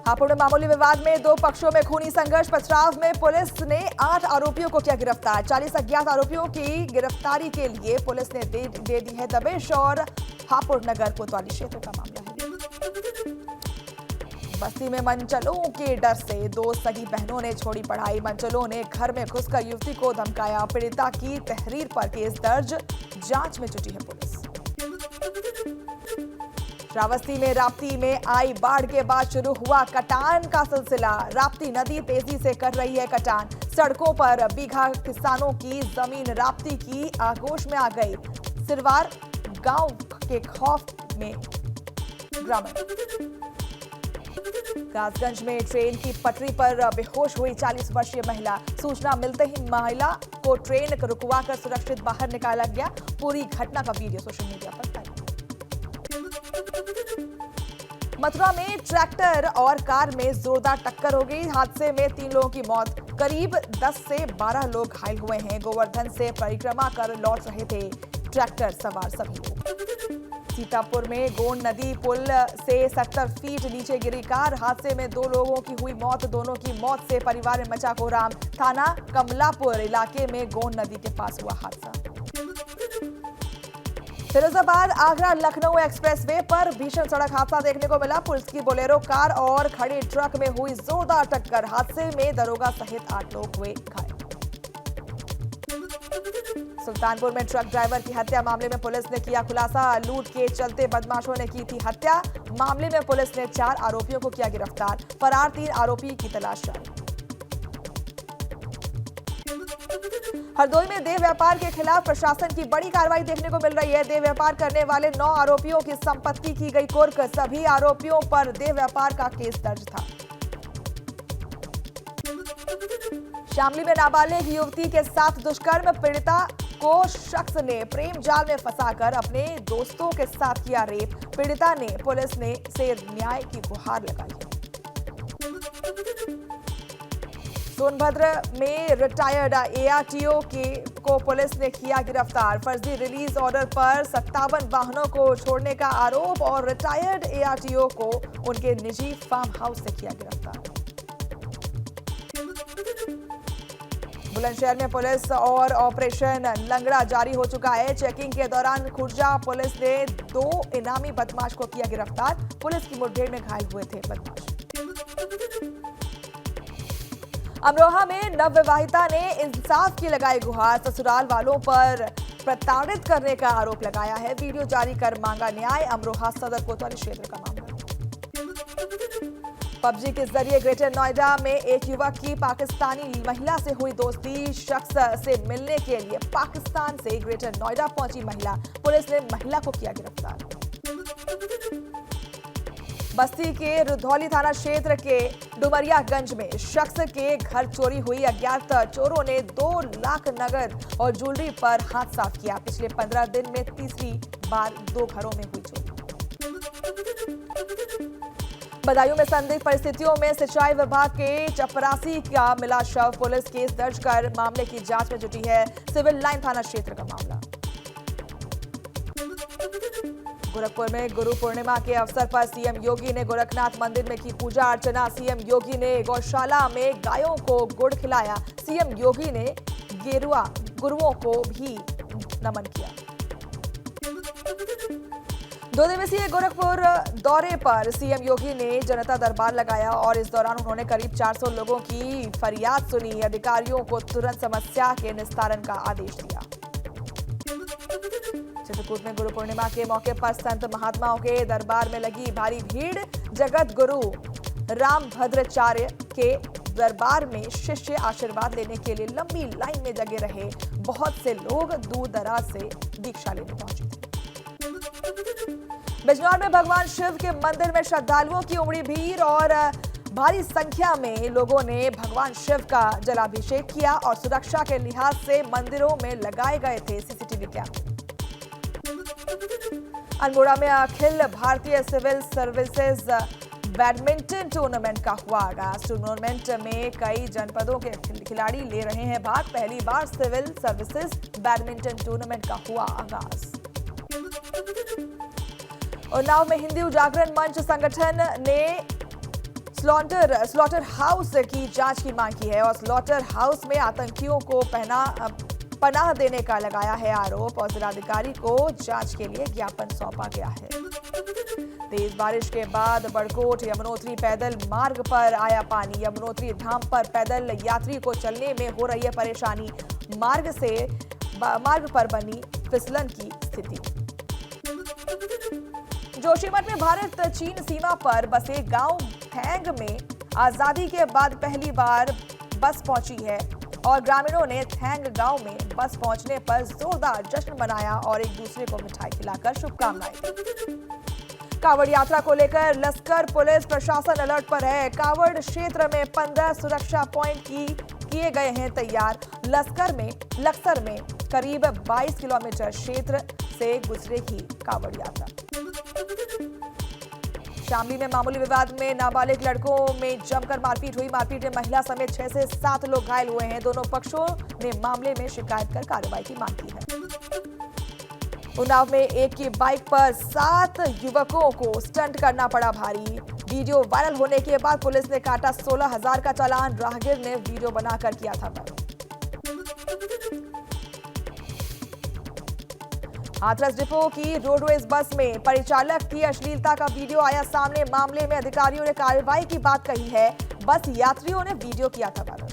हापुड़ में मामूली विवाद में दो पक्षों में खूनी संघर्ष। पथराव में पुलिस ने 8 आरोपियों को किया गिरफ्तार। 40 अज्ञात आरोपियों की गिरफ्तारी के लिए पुलिस ने दे दी है दबिश और हापुड़ नगर कोतवाली क्षेत्र का मामला है। बस्ती में मनचलों के डर से दो सगी बहनों ने छोड़ी पढ़ाई। मनचलों ने घर में घुसकर युवती को धमकाया। पीड़िता की तहरीर पर केस दर्ज, जांच में जुटी है पुलिस। श्रावस्ती में राप्ती में आई बाढ़ के बाद शुरू हुआ कटान का सिलसिला। राप्ती नदी तेजी से कर रही है कटान। सड़कों पर बीघा किसानों की जमीन राप्ती की आगोश में आ गई। सिरवार गांव के खौफ में ग्रामीण। कासगंज में ट्रेन की पटरी पर बेहोश हुई 40 वर्षीय महिला। सूचना मिलते ही महिला को ट्रेन रुकवाकर सुरक्षित बाहर निकाला गया। पूरी घटना का वीडियो सोशल मीडिया पर वायरल। मथुरा में ट्रैक्टर और कार में जोरदार टक्कर हो गई। हादसे में 3 लोगों की मौत, करीब 10 से 12 लोग घायल हुए हैं। गोवर्धन से परिक्रमा कर लौट रहे थे ट्रैक्टर सवार सभी लोग। सीतापुर में गोंड नदी पुल से 70 फीट नीचे गिरी कार। हादसे में 2 लोगों की हुई मौत। दोनों की मौत से परिवार में मचा कोहराम। थाना कमलापुर इलाके में गोंड नदी के पास हुआ हादसा। फिरोजाबाद आगरा लखनऊ एक्सप्रेसवे पर भीषण सड़क हादसा देखने को मिला। पुलिस की बोलेरो कार और खड़े ट्रक में हुई जोरदार टक्कर। हादसे में दरोगा सहित 8 लोग हुए घायल। सुल्तानपुर में ट्रक ड्राइवर की हत्या मामले में पुलिस ने किया खुलासा। लूट के चलते बदमाशों ने की थी हत्या। मामले में पुलिस ने 4 आरोपियों को किया गिरफ्तार। फरार 3 आरोपी की तलाश जारी। हरदोई में देह व्यापार के खिलाफ प्रशासन की बड़ी कार्रवाई देखने को मिल रही है। देह व्यापार करने वाले 9 आरोपियों की संपत्ति की गई कुर्क। सभी आरोपियों पर देह व्यापार का केस दर्ज था। शामली में नाबालिग युवती के साथ दुष्कर्म। पीड़िता को शख्स ने प्रेम जाल में फंसाकर अपने दोस्तों के साथ किया रेप। पीड़िता ने पुलिस से न्याय की गुहार लगाई। सोनभद्र में रिटायर्ड एआरटीओ को पुलिस ने किया गिरफ्तार। फर्जी रिलीज ऑर्डर पर 57 वाहनों को छोड़ने का आरोप और रिटायर्ड एआरटीओ को उनके निजी फार्म हाउस से किया गिरफ्तार। बुलंदशहर में पुलिस और ऑपरेशन लंगड़ा जारी हो चुका है। चेकिंग के दौरान खुर्जा पुलिस ने 2 इनामी बदमाश को किया गिरफ्तार। पुलिस की मुठभेड़ में घायल हुए थे बदमाश। अमरोहा में नवविवाहिता ने इंसाफ की लगाई गुहार। ससुराल वालों पर प्रताड़ित करने का आरोप लगाया है। वीडियो जारी कर मांगा न्याय। अमरोहा सदर कोतवाली क्षेत्र का मामला। पबजी के जरिए ग्रेटर नोएडा में एक युवक की पाकिस्तानी महिला से हुई दोस्ती। शख्स से मिलने के लिए पाकिस्तान से ग्रेटर नोएडा पहुंची महिला। पुलिस ने महिला को किया गिरफ्तार। बस्ती के रुधौली थाना क्षेत्र के डुमरियागंज में शख्स के घर चोरी हुई। अज्ञात चोरों ने 2 लाख नगद और ज्वेलरी पर हाथ साफ किया। पिछले 15 दिन में तीसरी बार 2 घरों में हुई चोरी। बदायूं में संदिग्ध परिस्थितियों में सिंचाई विभाग के चपरासी का मिला शव। पुलिस केस दर्ज कर मामले की जांच में जुटी है। सिविल लाइन थाना क्षेत्र का मामला। गोरखपुर में गुरु पूर्णिमा के अवसर पर सीएम योगी ने गोरखनाथ मंदिर में की पूजा अर्चना। सीएम योगी ने गौशाला में गायों को गुड़ खिलाया। सीएम योगी ने गेरुआ गुरुओं को भी नमन किया। 2 दिवसीय गोरखपुर दौरे पर सीएम योगी ने जनता दरबार लगाया और इस दौरान उन्होंने करीब 400 लोगों की फरियाद सुनी। अधिकारियों को तुरंत समस्या के निस्तारण का आदेश दिया। चित्रकूट में गुरु पूर्णिमा के मौके पर संत महात्माओं के दरबार में लगी भारी भीड़। जगत गुरु रामभद्राचार्य के दरबार में शिष्य आशीर्वाद लेने के लिए लंबी लाइन में जगे रहे। बहुत से लोग दूर दराज से दीक्षा लेने पहुंचे थे। बिजनौर में भगवान शिव के मंदिर में श्रद्धालुओं की उमड़ी भीड़ और भारी संख्या में लोगों ने भगवान शिव का जलाभिषेक किया और सुरक्षा के लिहाज से मंदिरों में लगाए गए थे सीसीटीवी कैमरे। अल्मोड़ा में Akhil Bharatiya civil services badminton tournament का हुआ आगाज। टूर्नामेंट में कई जनपदों के खिलाड़ी ले रहे हैं भाग। पहली बार सिविल सर्विसेज बैडमिंटन टूर्नामेंट का हुआ आगाज। उन्नाव में हिंदू जागरण मंच संगठन ने स्लॉटर हाउस की जांच की मांग की है और स्लॉटर हाउस में आतंकियों को पनाह देने का लगाया है आरोप और जिलाधिकारी को जांच के लिए ज्ञापन सौंपा गया है। तेज बारिश के बाद बड़कोट यमुनोत्री पैदल मार्ग पर आया पानी। यमुनोत्री धाम पर पैदल यात्री को चलने में हो रही है परेशानी। मार्ग पर बनी फिसलन की स्थिति। जोशीमठ में भारत चीन सीमा पर बसे गांव थैंग में आजादी के बाद पहली बार बस पहुंची है और ग्रामीणों ने थैंग गांव में बस पहुंचने पर जोरदार जश्न मनाया और एक दूसरे को मिठाई खिलाकर शुभकामनाएं दी। कांवड़ यात्रा को लेकर लश्कर पुलिस प्रशासन अलर्ट पर है। कांवड़ क्षेत्र में 15 सुरक्षा पॉइंट किए गए हैं तैयार। लक्सर में करीब 22 किलोमीटर क्षेत्र से गुजरेगी कांवड़ यात्रा। शामली में मामूली विवाद में नाबालिग लड़कों में जमकर मारपीट हुई। मारपीट में महिला समेत 6 से 7 लोग घायल हुए हैं। दोनों पक्षों ने मामले में शिकायत कर कार्रवाई की मांग की है। उन्नाव में एक की बाइक पर 7 युवकों को स्टंट करना पड़ा भारी। वीडियो वायरल होने के बाद पुलिस ने काटा 16,000 का चालान। राहगीर ने वीडियो बनाकर किया था बंद। हाथरस डिपो की रोडवेज बस में परिचालक की अश्लीलता का वीडियो आया सामने। मामले में अधिकारियों ने कार्रवाई की बात कही है। बस यात्रियों ने वीडियो किया था वायरल।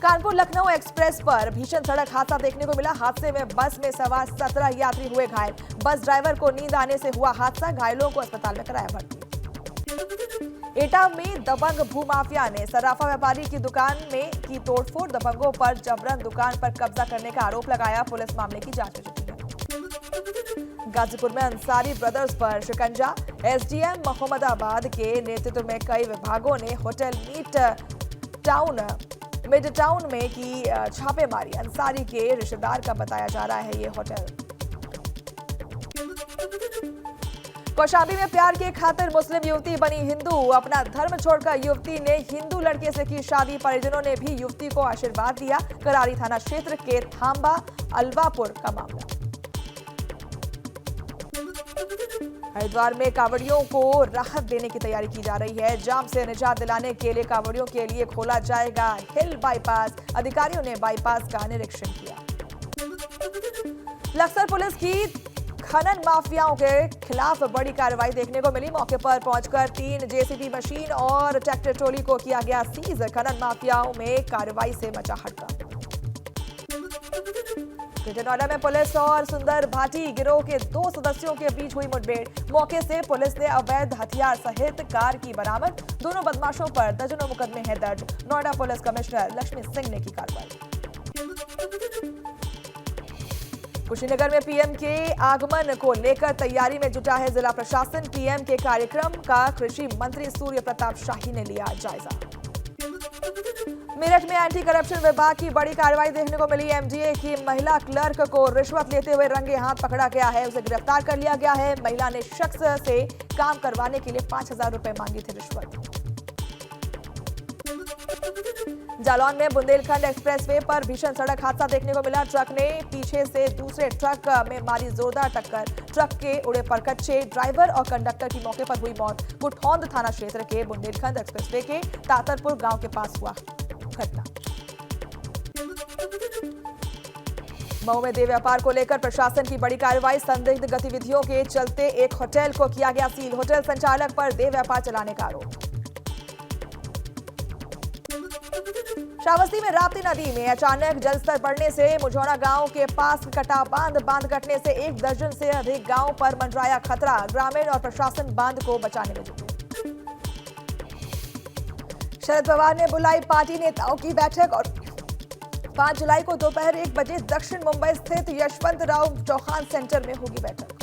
कानपुर लखनऊ एक्सप्रेस पर भीषण सड़क हादसा देखने को मिला। हादसे में बस में सवार 17 यात्री हुए घायल। बस ड्राइवर को नींद आने से हुआ हादसा। घायलों को अस्पताल में कराया भर्ती। एटा में दबंग भूमाफिया ने सराफा व्यापारी की दुकान में की तोड़फोड़। दबंगों पर जबरन दुकान पर कब्जा करने का आरोप लगाया। पुलिस मामले की जांच में जुटी है। गाजीपुर में अंसारी ब्रदर्स पर शिकंजा। एसडीएम मोहम्मदाबाद के नेतृत्व में कई विभागों ने होटल मिड टाउन में की छापेमारी। अंसारी के रिश्तेदार का बताया जा रहा है ये होटल। कौशाम्बी में प्यार के खातिर मुस्लिम युवती बनी हिंदू। अपना धर्म छोड़कर युवती ने हिंदू लड़के से की शादी। परिजनों ने भी युवती को आशीर्वाद दिया। करारी थाना क्षेत्र के थांबा अलवापुर का मामला। हरिद्वार में कांवड़ियों को राहत देने की तैयारी की जा रही है। जाम से निजात दिलाने के लिए कांवड़ियों के लिए खोला जाएगा हिल बाईपास। अधिकारियों ने बाईपास का निरीक्षण किया। लक्सर पुलिस की खनन माफियाओं के खिलाफ बड़ी कार्रवाई देखने को मिली। मौके पर पहुंचकर 3 जेसीबी मशीन और ट्रैक्टर ट्रॉली को किया गया सीज। खनन माफियाओं में कार्रवाई से मचा हड़कंप। ग्रेटर नोएडा में पुलिस और सुंदर भाटी गिरोह के 2 सदस्यों के बीच हुई मुठभेड़। मौके से पुलिस ने अवैध हथियार सहित कार की बरामद। दोनों बदमाशों पर दर्जनों मुकदमे हैं दर्ज। नोएडा पुलिस कमिश्नर लक्ष्मी सिंह ने की कार्रवाई। कुशीनगर में पीएम के आगमन को लेकर तैयारी में जुटा है जिला प्रशासन। पीएम के कार्यक्रम का कृषि मंत्री सूर्य प्रताप शाही ने लिया जायजा। मेरठ में एंटी करप्शन विभाग की बड़ी कार्रवाई देखने को मिली। एमडीए की महिला क्लर्क को रिश्वत लेते हुए रंगे हाथ पकड़ा गया है। उसे गिरफ्तार कर लिया गया है। महिला ने शख्स से काम करवाने के लिए 5,000 रुपए मांगी थी रिश्वत। जालौन में बुंदेलखंड एक्सप्रेसवे पर भीषण सड़क हादसा देखने को मिला। ट्रक ने पीछे से दूसरे ट्रक में मारी जोरदार टक्कर। ट्रक के उड़े परकच्चे। ड्राइवर और कंडक्टर की मौके पर हुई मौत। कुठौंद थाना क्षेत्र के बुंदेलखंड एक्सप्रेसवे के तातरपुर गांव के पास हुआ घटना। मऊ में देह व्यापार को लेकर प्रशासन की बड़ी कार्रवाई। संदिग्ध गतिविधियों के चलते एक होटल को किया गया सील। होटल संचालक पर देह व्यापार चलाने का आरोप। श्रावस्ती में राप्ती नदी में अचानक जलस्तर बढ़ने से मुझौना गांव के पास कटा बांध कटने से 1 दर्जन से अधिक गांव पर मंडराया खतरा। ग्रामीण और प्रशासन बांध को बचाने में जुटे। शरद पवार ने बुलाई पार्टी नेताओं की बैठक और 5 जुलाई को दोपहर 1 बजे दक्षिण मुंबई स्थित यशवंतराव चौहान सेंटर में होगी बैठक।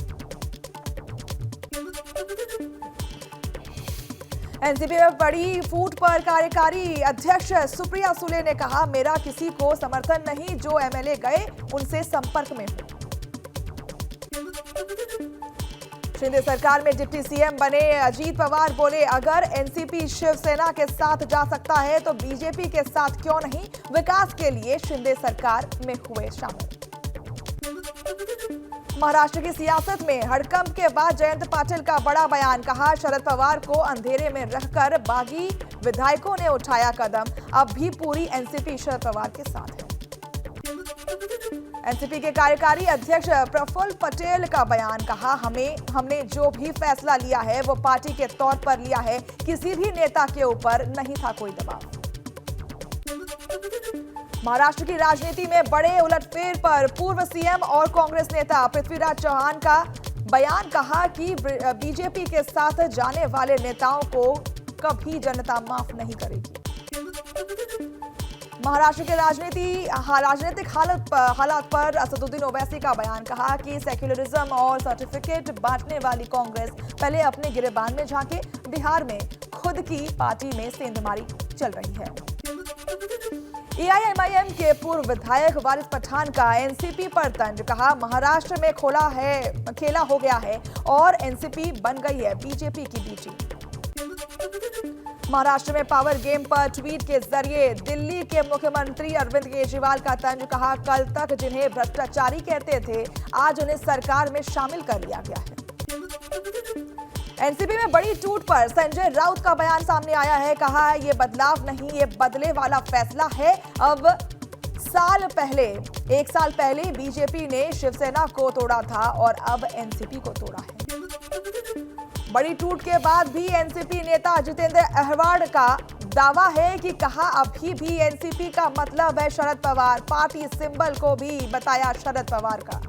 एनसीपी में बड़ी फूट पर कार्यकारी अध्यक्ष सुप्रिया सुले ने कहा, मेरा किसी को समर्थन नहीं, जो एमएलए गए उनसे संपर्क में हूं। शिंदे सरकार में डिप्टी सीएम बने अजीत पवार बोले, अगर एनसीपी शिवसेना के साथ जा सकता है तो बीजेपी के साथ क्यों नहीं। विकास के लिए शिंदे सरकार में हुए शामिल। महाराष्ट्र की सियासत में हड़कंप के बाद जयंत पाटिल का बड़ा बयान, कहा शरद पवार को अंधेरे में रखकर बागी विधायकों ने उठाया कदम, अब भी पूरी एनसीपी शरद पवार के साथ है। एनसीपी के कार्यकारी अध्यक्ष प्रफुल्ल पटेल का बयान, कहा हमने जो भी फैसला लिया है वो पार्टी के तौर पर लिया है, किसी भी नेता के ऊपर नहीं था कोई दबाव। महाराष्ट्र की राजनीति में बड़े उलटफेर पर पूर्व सीएम और कांग्रेस नेता पृथ्वीराज चव्हाण का बयान, कहा कि बीजेपी के साथ जाने वाले नेताओं को कभी जनता माफ नहीं करेगी। महाराष्ट्र के राजनीतिक हालात पर असदुद्दीन ओवैसी का बयान, कहा कि सेक्युलरिज्म और सर्टिफिकेट बांटने वाली कांग्रेस पहले अपने गिरेबान में झांके, बिहार में खुद की पार्टी में सेंधमारी चल रही है। एआईएमआईएम के पूर्व विधायक वारिस पठान का एनसीपी पर तंज, कहा महाराष्ट्र में खेला हो गया है और एनसीपी बन गई है बीजेपी की बीटी। महाराष्ट्र में पावर गेम पर ट्वीट के जरिए दिल्ली के मुख्यमंत्री अरविंद केजरीवाल का तंज, कहा कल तक जिन्हें भ्रष्टाचारी कहते थे आज उन्हें सरकार में शामिल कर लिया गया है। एनसीपी में बड़ी टूट पर संजय राउत का बयान सामने आया है, कहा ये बदलाव नहीं, ये बदले वाला फैसला है। अब एक साल पहले बीजेपी ने शिवसेना को तोड़ा था और अब एनसीपी को तोड़ा है। बड़ी टूट के बाद भी एनसीपी नेता जितेंद्र अहवाड़ का दावा है कि कहा अभी भी एनसीपी का मतलब है शरद पवार, पार्टी सिंबल को भी बताया शरद पवार का।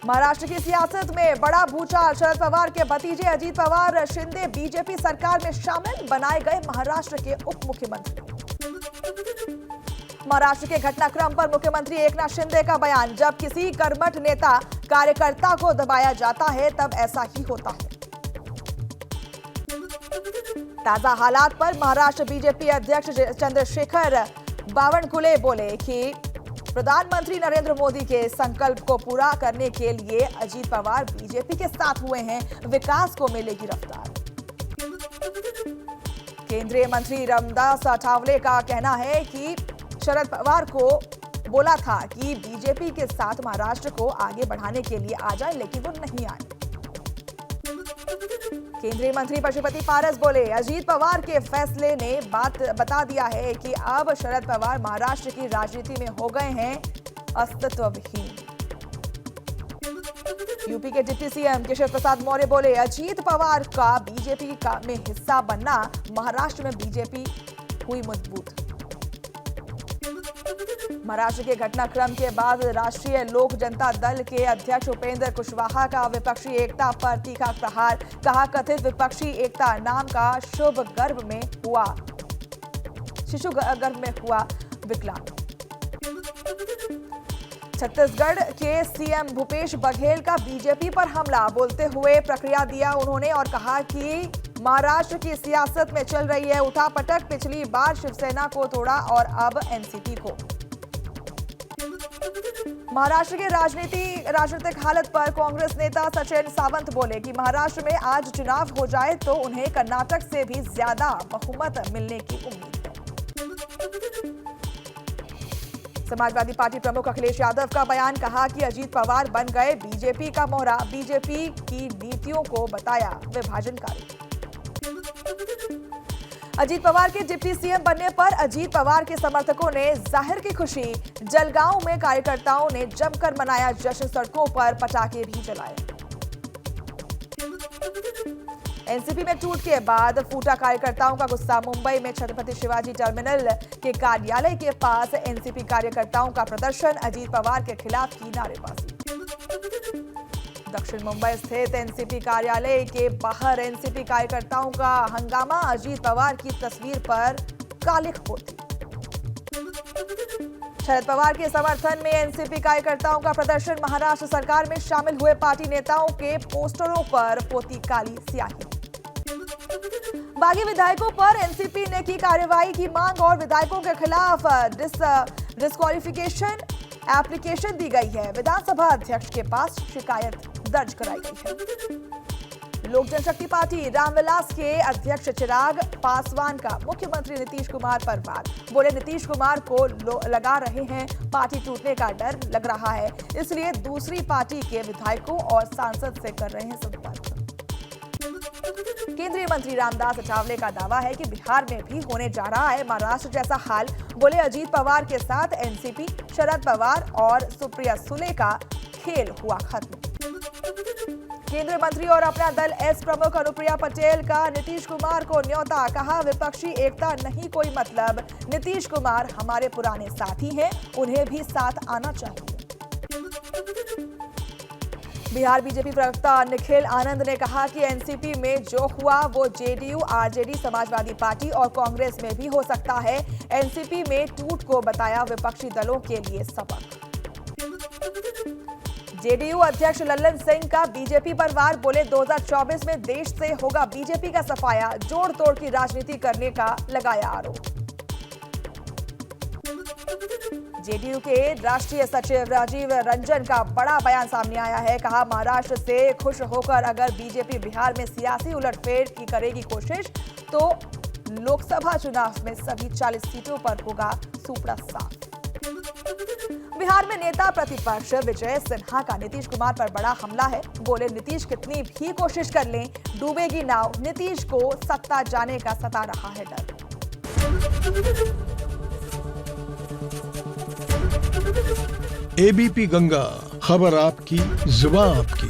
महाराष्ट्र की सियासत में बड़ा भूचाल, शरद पवार के भतीजे अजीत पवार शिंदे बीजेपी सरकार में शामिल, बनाए गए महाराष्ट्र के उप मुख्यमंत्री। महाराष्ट्र के घटनाक्रम पर मुख्यमंत्री एकनाथ शिंदे का बयान, जब किसी कर्मठ नेता कार्यकर्ता को दबाया जाता है तब ऐसा ही होता है। ताजा हालात पर महाराष्ट्र बीजेपी अध्यक्ष चंद्रशेखर बावनकुले बोले कि प्रधानमंत्री नरेंद्र मोदी के संकल्प को पूरा करने के लिए अजीत पवार बीजेपी के साथ हुए हैं, विकास को मिलेगी रफ्तार। केंद्रीय मंत्री रामदास अठावले का कहना है कि शरद पवार को बोला था कि बीजेपी के साथ महाराष्ट्र को आगे बढ़ाने के लिए आ जाए, लेकिन वो नहीं आए। केंद्रीय मंत्री पशुपति पारस बोले अजीत पवार के फैसले ने बता दिया है कि अब शरद पवार महाराष्ट्र की राजनीति में हो गए हैं अस्तित्वहीन। यूपी के डिप्टी सीएम केशव प्रसाद मौर्य बोले अजीत पवार का बीजेपी में हिस्सा बनना महाराष्ट्र में बीजेपी हुई मजबूत। महाराष्ट्र के घटनाक्रम के बाद राष्ट्रीय लोक जनता दल के अध्यक्ष उपेंद्र कुशवाहा का विपक्षी एकता पर तीखा प्रहार, कहा कथित विपक्षी एकता नाम का शिशु गर्भ में हुआ विकलांग। छत्तीसगढ़ के सीएम भूपेश बघेल का बीजेपी पर हमला, बोलते हुए प्रक्रिया दिया उन्होंने और कहा कि महाराष्ट्र की सियासत में चल रही है उठापटक, पिछली बार शिवसेना को तोड़ा और अब एनसीपी को। महाराष्ट्र के राजनीतिक हालत पर कांग्रेस नेता सचिन सावंत बोले कि महाराष्ट्र में आज चुनाव हो जाए तो उन्हें कर्नाटक से भी ज्यादा बहुमत मिलने की उम्मीद है। समाजवादी पार्टी प्रमुख अखिलेश यादव का बयान, कहा कि अजीत पवार बन गए बीजेपी का मोहरा, बीजेपी की नीतियों को बताया विभाजनकारी। अजीत पवार के डिप्टी सीएम बनने पर अजीत पवार के समर्थकों ने जाहिर की खुशी, जलगांव में कार्यकर्ताओं ने जमकर मनाया जश्न, सड़कों पर पटाखे भी जलाए। एनसीपी में टूट के बाद फूटा कार्यकर्ताओं का गुस्सा, मुंबई में छत्रपति शिवाजी टर्मिनल के कार्यालय के पास एनसीपी कार्यकर्ताओं का प्रदर्शन, अजीत पवार के खिलाफ की नारेबाजी। दक्षिण मुंबई स्थित एनसीपी कार्यालय के बाहर एनसीपी कार्यकर्ताओं का हंगामा, अजीत पवार की तस्वीर पर कालिख पोती। शरद पवार के समर्थन में एनसीपी कार्यकर्ताओं का प्रदर्शन, महाराष्ट्र सरकार में शामिल हुए पार्टी नेताओं के पोस्टरों पर पोती काली स्याही। बागी विधायकों पर एनसीपी ने की कार्रवाई की मांग और विधायकों के खिलाफ डिस्क्वालिफिकेशन एप्लीकेशन दी गई है। विधानसभा अध्यक्ष के पास शिकायत दर्ज कराई गई है। लोक जनशक्ति पार्टी रामविलास के अध्यक्ष चिराग पासवान का मुख्यमंत्री नीतीश कुमार पर वार। बोले नीतीश कुमार को लगा रहे हैं पार्टी टूटने का डर लग रहा है, इसलिए दूसरी पार्टी के विधायकों और सांसद से कर रहे हैं संपर्क। केंद्रीय मंत्री रामदास अठावले का दावा है कि बिहार में भी होने जा रहा है महाराष्ट्र जैसा हाल। बोले अजीत पवार के साथ एनसीपी, शरद पवार और सुप्रिया सुले का खेल हुआ खत्म। केंद्रीय मंत्री और अपना दल एस प्रमुख अनुप्रिया पटेल का नीतीश कुमार को न्योता। कहा विपक्षी एकता नहीं कोई मतलब, नीतीश कुमार हमारे पुराने साथी हैं, उन्हें भी साथ आना चाहिए। बिहार बीजेपी प्रवक्ता निखिल आनंद ने कहा कि एनसीपी में जो हुआ वो जेडीयू, आरजेडी, समाजवादी पार्टी और कांग्रेस में भी हो सकता है। एनसीपी में टूट को बताया विपक्षी दलों के लिए सबक। जेडीयू अध्यक्ष लल्लन सिंह का बीजेपी पर वार। बोले 2024 में देश से होगा बीजेपी का सफाया, जोड़ तोड़ की राजनीति करने का लगाया आरोप। जेडीयू के राष्ट्रीय सचिव राजीव रंजन का बड़ा बयान सामने आया है। कहा महाराष्ट्र से खुश होकर अगर बीजेपी बिहार में सियासी उलटफेर की करेगी कोशिश तो लोकसभा चुनाव में सभी 40 सीटों पर होगा सुपड़ा साफ। बिहार में नेता प्रतिपक्ष विजय सिन्हा का नीतीश कुमार पर बड़ा हमला है। बोले नीतीश कितनी भी कोशिश कर लें डूबेगी नाव, नीतीश को सत्ता जाने का सता रहा है डर। एबीपी गंगा, खबर आपकी, जुबान आपकी।